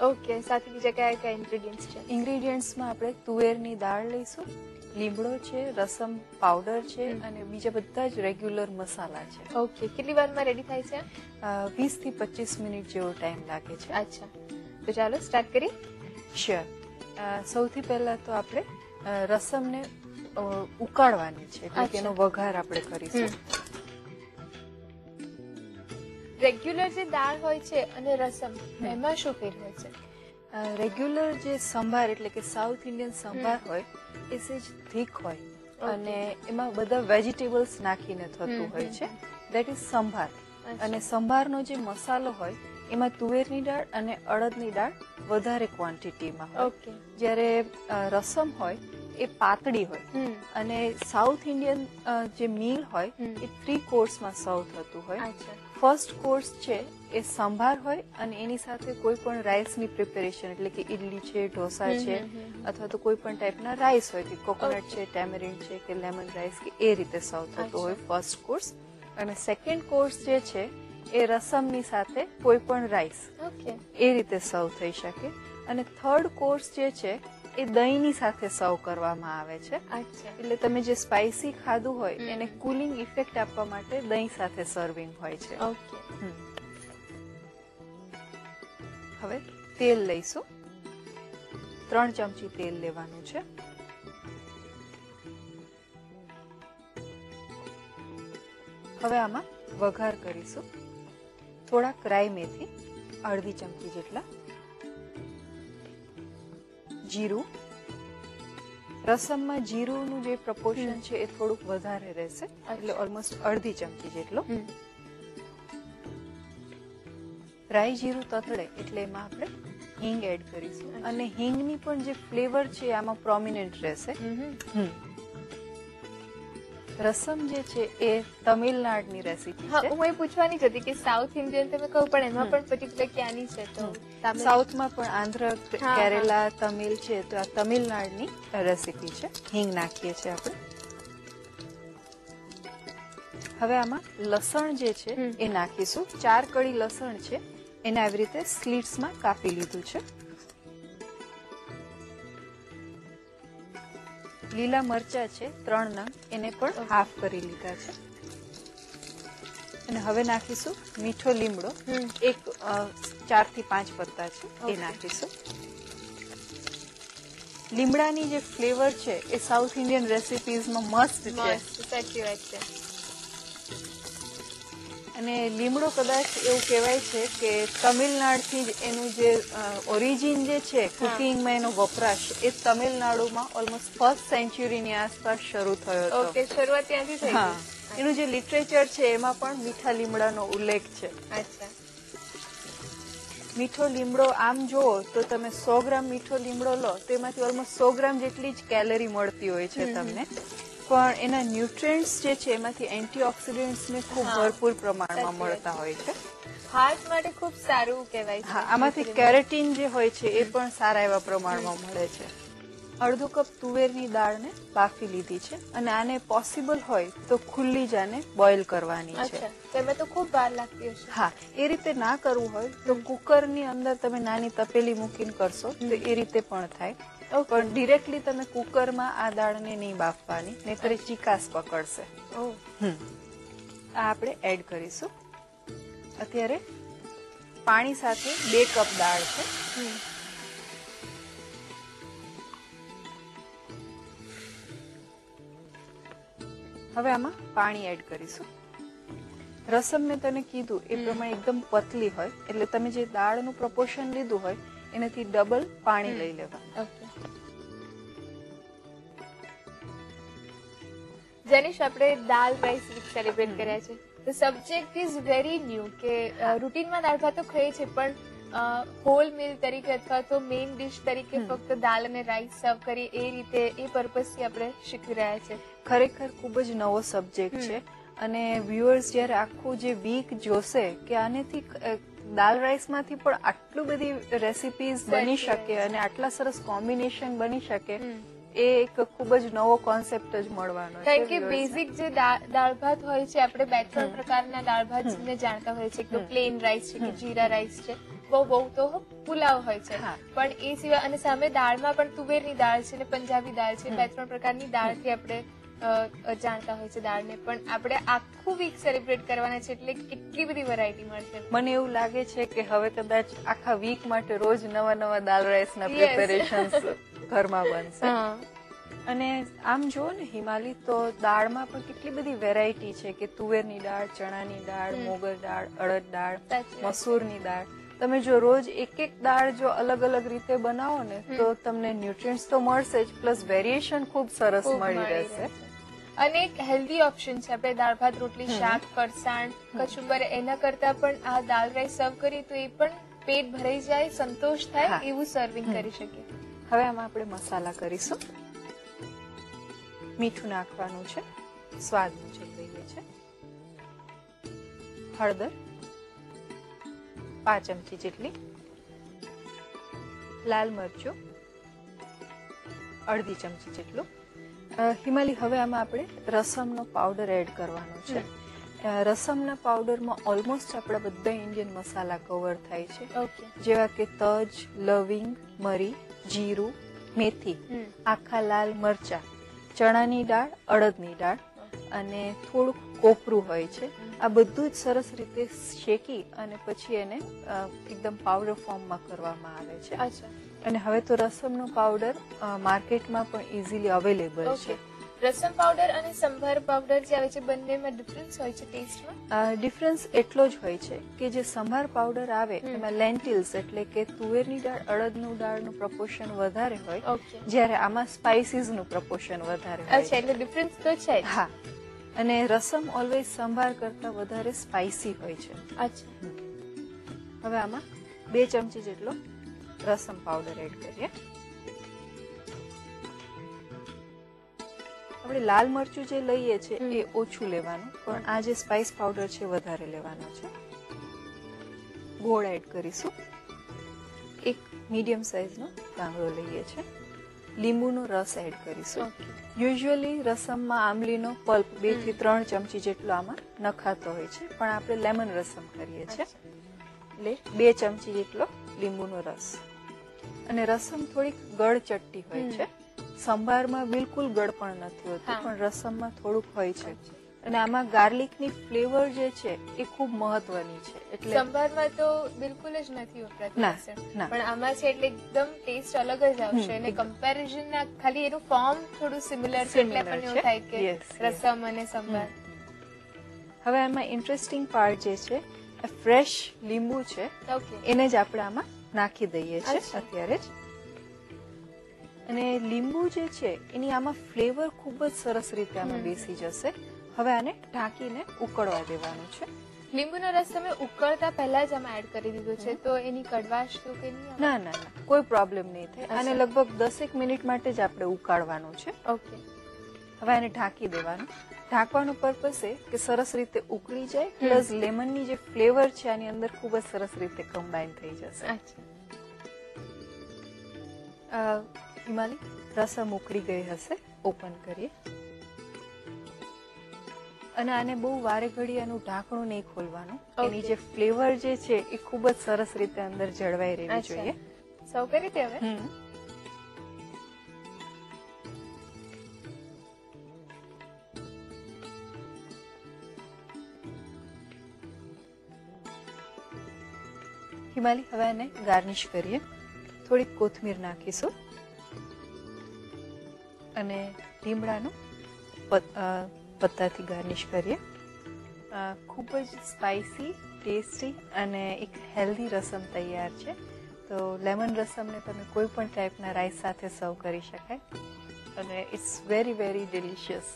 Okay, સાથે બીજા કયા કયા ઇન્ગ્રેડિયન્ટ્સ છે? ઇન્ગ્રેડિયન્ટ્સમાં આપણે તુવેરની દાળ લઈશું, લીમડો છે, રસમ પાવડર છે અને બીજા બધા જ રેગ્યુલર મસાલા છે. ઓકે, કેટલી વારમાં રેડી થાય છે? 20 થી 25 મિનિટ જેવો ટાઈમ લાગે છે. અચ્છા, તો ચાલો સ્ટાર્ટ કરીએ. શ્યોર. સૌથી પહેલા તો આપણે રસમને ઉકાળવાની છે, એટલે કે એનો વઘાર આપણે કરીશું. રેગ્યુલર જે દાળ હોય છે અને રસમ, એમાં શું ફેર હોય છે? રેગ્યુલર જે સંભાર એટલે કે સાઉથ ઇન્ડિયન સંભાર હોય એ સેજ થીક હોય અને એમાં બધા વેજીટેબલ્સ નાખીને થતું હોય છે, દેટ ઇઝ સંભાર. અને સંભારનો જે મસાલો હોય એમાં તુવેરની દાળ અને અડદની દાળ વધારે ક્વોન્ટિટીમાં હોય, જ્યારે રસમ હોય એ પાતળી હોય. અને સાઉથ ઇન્ડિયન જે મીલ હોય એ 3 કોર્સમાં સર્વ થતું હોય. ફર્સ્ટ કોર્સ છે એ સંભાર હોય અને એની સાથે કોઈ પણ રાઈસની પ્રિપેરેશન, એટલે કે ઇડલી છે, ઢોસા છે, અથવા તો કોઈ પણ ટાઈપના રાઈસ હોય કે કોકોનટ છે, ટેમેરિન્ડ છે કે લેમન રાઈસ કે એ રીતે સર્વ થતું હોય ફર્સ્ટ કોર્સ. અને સેકન્ડ કોર્સ જે છે એ રસમની સાથે કોઈ પણ રાઈસ એ રીતે સર્વ થઈ શકે. અને થર્ડ કોર્સ જે છે એ દહીંની સાથે સર્વ કરવામાં આવે છે. એટલે તમે જે સ્પાઇસી ખાધું હોય એને કુલિંગ ઇફેક્ટ આપવા માટે દહીં સાથે સર્વિંગ હોય છે. હવે તેલ લઈશું, 3 ચમચી તેલ લેવાનું છે. હવે આમાં વઘાર કરીશું. થોડાક રાઈ મેથી, અડધી ચમચી જેટલા, જીરું. રસમમાં જીરુંનું જે પ્રપોર્શન છે એ થોડુંક વધારે રહેશે, એટલે ઓલમોસ્ટ અડધી ચમચી જેટલો. રાઈ જીરું તતડે એટલે એમાં આપણે હિંગ એડ કરીશું, અને હિંગની પણ જે ફ્લેવર છે આમાં પ્રોમિનન્ટ રહેશે. રસમ જે છે એ તમિલનાડુની રેસીપી છે. હું એ પૂછવાની જ હતી કે સાઉથ ઇન્ડિયન તમે કહો, પણ એમાં પણ પર્ટિક્યુલર ક્યાંની છે? તો સાઉથમાં પણ આંધ્ર, કેરેલા, તમિલ છે, તો આ તમિલનાડુની રેસીપી છે. હિંગ નાખીએ છીએ આપણે. હવે આમાં લસણ જે છે એ નાખીશું. 4 કળી લસણ છે એને આવી રીતે સ્લીટ્સમાં કાપી લીધું છે. લીલા મરચા છે 3 નંગ, એને પણ હાફ કરી લીધા છે. અને હવે નાખીશું મીઠો લીમડો, 4 થી 5 પત્તા છે એ નાખીશું. લીમડાની જે ફ્લેવર છે એ સાઉથ ઇન્ડિયન રેસીપીઝમાં મસ્ત છે. સાચી વાત છે. અને લીમડો કદાચ એવું કહેવાય છે કે તમિલનાડુથી જ એનું જે ઓરિજિન જે છે કુકિંગમાં એનો વપરાશ એ તમિલનાડુમાં ઓલમોસ્ટ 1st સેન્ચુરીની આસપાસ શરૂ થયો હતો. ઓકે, શરૂઆત ત્યાંથી થઈ. હા, એનું જે લિટરેચર છે એમાં પણ મીઠા લીમડાનો ઉલ્લેખ છે. અચ્છા. મીઠો લીમડો આમ જુઓ તો તમે 100 ગ્રામ મીઠો લીમડો લો તો એમાંથી ઓલમોસ્ટ 100 ગ્રામ જેટલી જ કેલરી મળતી હોય છે તમને, પણ એના ન્યુટ્રિયન્ટ્સ જે છે એમાંથી એન્ટીઓક્સિડન્ટ્સ ને ખૂબ ભરપૂર પ્રમાણમાં મળતા હોય છે. હાર્ટ માટે ખૂબ સારું કહેવાય છે. હા, આમાંથી કેરેટીન જે હોય છે એ પણ સારા એવા પ્રમાણમાં મળે છે. અડધો કપ તુવેરની દાળને બાફી લીધી છે, અને આને પોસિબલ હોય તો ખુલ્લી જ આને બોઇલ કરવાની છે. તેમાં તો ખૂબ વાર લાગતી હશે. હા, એ રીતે ના કરવું હોય તો કુકરની અંદર તમે નાની તપેલી મૂકીને કરશો તો એ રીતે પણ થાય. પણ ડિરેક્ટલી તમે કુકરમાં આ દાળને નહીં બાફવાની, નહીંતર ચીકાશ પકડશે. આ આપણે એડ કરીશું. અત્યારે પાણી સાથે 2 કપ દાળ છે. હવે આમાં પાણી એડ કરીશું. રસમ મેં તને કીધું એ પ્રમાણે એકદમ પતલી હોય, એટલે તમે જે દાળનું પ્રપોર્શન લીધું હોય એનાથી ડબલ પાણી લઈ લેવાનું. જેનીશ, આપણે દાલ રાઈસ વીક સેલિબ્રેટ કર્યા છે. The subject is very new કે રૂટીનમાં દાળ ભાત તો ખાઈએ છે, પણ હોલ મીલ તરીકે અથવા તો મેઇન ડિશ તરીકે ફક્ત દાલ અને રાઈસ સર્વ કરીએ એ રીતે, એ પર્પઝથી આપણે શીખી રહ્યા છે. ખરેખર ખૂબ જ નવો સબ્જેક્ટ છે. અને વ્યુઅર્સ જ્યારે આખું જે વીક જોશે કે આનેથી દાલ રાઈસમાંથી પણ આટલું બધી રેસીપીઝ બની શકે અને આટલા સરસ કોમ્બિનેશન બની શકે, એ એક ખૂબ જ નવો કોન્સેપ્ટ જ મળવાનો છે. કારણ કે બેઝિક જે દાળ ભાત હોય છે, આપણે 2-3 પ્રકારના દાળ ભાત જાણતા હોય છે. એક તો પ્લેન રાઈસ છે કે જીરા રાઈસ છે, બહુ તો પુલાવ હોય છે, હા. પણ એ સિવાય અને સામે દાળમાં પણ તુવેરની દાળ છે ને પંજાબી દાળ છે, 2-3 પ્રકારની દાળથી આપણે જાણતા હોય છે દાળને, પણ આપણે આખું વીક સેલિબ્રેટ કરવાના છે એટલે કેટલી બધી વેરાયટી મળશે. મને એવું લાગે છે કે હવે કદાચ આખા વીક માટે રોજ નવા દાલ રાઈસ ના Yes. પ્રિપેરેશન્સ ઘરમાં બનશે. હા. અને આમ જુઓ ને હિમાલી, તો દાળમાં પણ કેટલી બધી વેરાયટી છે કે તુવેરની દાળ, ચણાની દાળ, મોગર દાળ, અડદ દાળ, સાચી વાત. મસૂરની દાળ. તમે જો રોજ એક દાળ જો અલગ અલગ રીતે બનાવો ને તો તમને ન્યુટ્રિયન્ટ્સ તો મળશે જ, પ્લસ વેરિએશન ખૂબ સરસ ખૂબ મળી મળી રહેશે. રહેશે. અને એક હેલ્ધી ઓપ્શન છે, આપણે દાળ ભાત રોટલી શાક ફરસાણ કચુંબર એના કરતા પણ આ દાલ રાઈસ સર્વ કરીએ તો એ પણ પેટ ભરાઈ જાય, સંતોષ થાય હા. એવું સર્વિંગ કરી શકીએ. હવે આમાં આપણે મસાલા કરીશું. મીઠું નાખવાનું છે, સ્વાદ મુજબ લઈએ છે. હળદર 5 ચમચી જેટલી, લાલ મરચું અડધી ચમચી જેટલું. હિમાલી, હવે આમાં આપણે રસમનો પાવડર એડ કરવાનો છે. રસમના પાવડરમાં ઓલમોસ્ટ આપણા બધા ઇન્ડિયન મસાલા કવર થાય છે, ઓકે. જેવા કે તજ, લવિંગ, મરી, જીરું, મેથી, આખા લાલ મરચા, ચણાની દાળ, અડદની દાળ અને થોડુંક કોપરું હોય છે. આ બધું જ સરસ રીતે શેકી અને પછી એને એકદમ પાવડર ફોર્મમાં કરવામાં આવે છે. અચ્છા. અને હવે તો રસમનો પાવડર માર્કેટમાં પણ ઇઝીલી અવેલેબલ છે. ઓકે. રસમ પાવડર અને સંભાર પાવડર જે આવે છે બંનેમાં ડિફરન્સ હોય છે ટેસ્ટમાં? ડિફરન્સ એટલો જ હોય છે કે જે સંભાર પાવડર આવે એમાં લેન્ટિલ્સ એટલે કે તુવેરની દાળ, અડદનું દાળનું પ્રપોર્શન વધારે હોય, ઓકે. જ્યારે આમાં સ્પાઇસીસનું પ્રપોર્શન વધારે હોય અચ્છા, છે. એટલે ડિફરન્સ તો છે જ. હા, અને રસમ ઓલવેઝ સંભાર કરતા વધારે સ્પાઇસી હોય છે. અચ્છા. હવે આમાં 2 ચમચી જેટલો રસમ પાવડર એડ કરીએ. આપણે લાલ મરચું જે લઈએ છે એ ઓછું લેવાનું, પણ આ જે સ્પાઇસ પાવડર છે વધારે લેવાનો છે. ગોળ એડ કરીશું. એક મીડિયમ સાઇઝનો ગાંગડો લઈએ છે. લીંબુનો રસ એડ કરીશું. યુઝ્યુઅલી રસમમાં આંબલીનો પલ્પ 2 થી 3 ચમચી જેટલો આમાં નખાતો હોય છે, પણ આપણે લેમન રસમ કરીએ છીએ એટલે 2 ચમચી જેટલો લીંબુનો રસ. અને રસમ થોડીક ગળ ચટ્ટી હોય છે. સંભારમાં બિલકુલ ગળ પણ નથી હોતું, પણ રસમમાં થોડુંક હોય છે. અને આમાં ગાર્લિકની ફ્લેવર જે છે એ ખૂબ મહત્વની છે. એટલે સંભારમાં તો બિલકુલ જ નથી વપરાતું ના, લસણ. ના. પણ આમાં છે એટલે એકદમ ટેસ્ટ અલગ જ આવશે અને કમ્પેરિઝન ખાલી એનું ફોર્મ થોડું સિમિલર છે એટલે આપણને એવું થાય કે Yes, yes. રસમ અને સંભાર. હવે આમાં ઇન્ટરેસ્ટિંગ પાર્ટ જે છે, ફ્રેશ લીંબુ છે ઓકે. એને જ આપણે આમાં નાખી દઈએ છીએ અચ્છા. અત્યારે જ. અને લીંબુ જે છે એની આમાં ફ્લેવર ખૂબ જ સરસ રીતે આમાં બેસી જશે. હવે આને ઢાંકીને ઉકળવા દેવાનું છે. લીંબુનો રસ તમે ઉકળતા પહેલા જ આમાં એડ કરી દીધો છે તો એની કડવાશ તો કે નહીં આવે? ના ના ના, કોઈ પ્રોબ્લેમ નહીં થાય. આને લગભગ 10 મિનિટ માટે જ આપણે ઉકાળવાનું છે. ઓકે. હવે આને ઢાંકી દેવાનું. ઢાંકવાનો પર્પસ એ કે સરસ રીતે ઉકળી જાય, પ્લસ લેમનની જે ફ્લેવર છે આની અંદર ખૂબ જ સરસ રીતે કમ્બાઈન થઈ જશે. અચ્છા. હિમાલી, રસમ ઉકળી ગઈ હશે. ઓપન કરીએ. અને આને બહુ વારે ઘડી આનું ઢાંકણું નહીં ખોલવાનું. એની જે ફ્લેવર જે છે એ ખૂબ જ સરસ રીતે અંદર જળવાઈ રહેવી જોઈએ. સર્વ કરી દે હવે. હિમાલી, હવે આને ગાર્નિશ કરીએ. થોડીક કોથમીર નાખીશું અને લીમડાનું પત્તાથી ગાર્નિશ કરીએ. ખૂબ જ સ્પાઇસી, ટેસ્ટી અને એક હેલ્ધી રસમ તૈયાર છે. તો લેમન રસમને તમે કોઈ પણ ટાઈપના રાઈસ સાથે સર્વ કરી શકાય અને ઇટ્સ વેરી વેરી ડિલિશિયસ.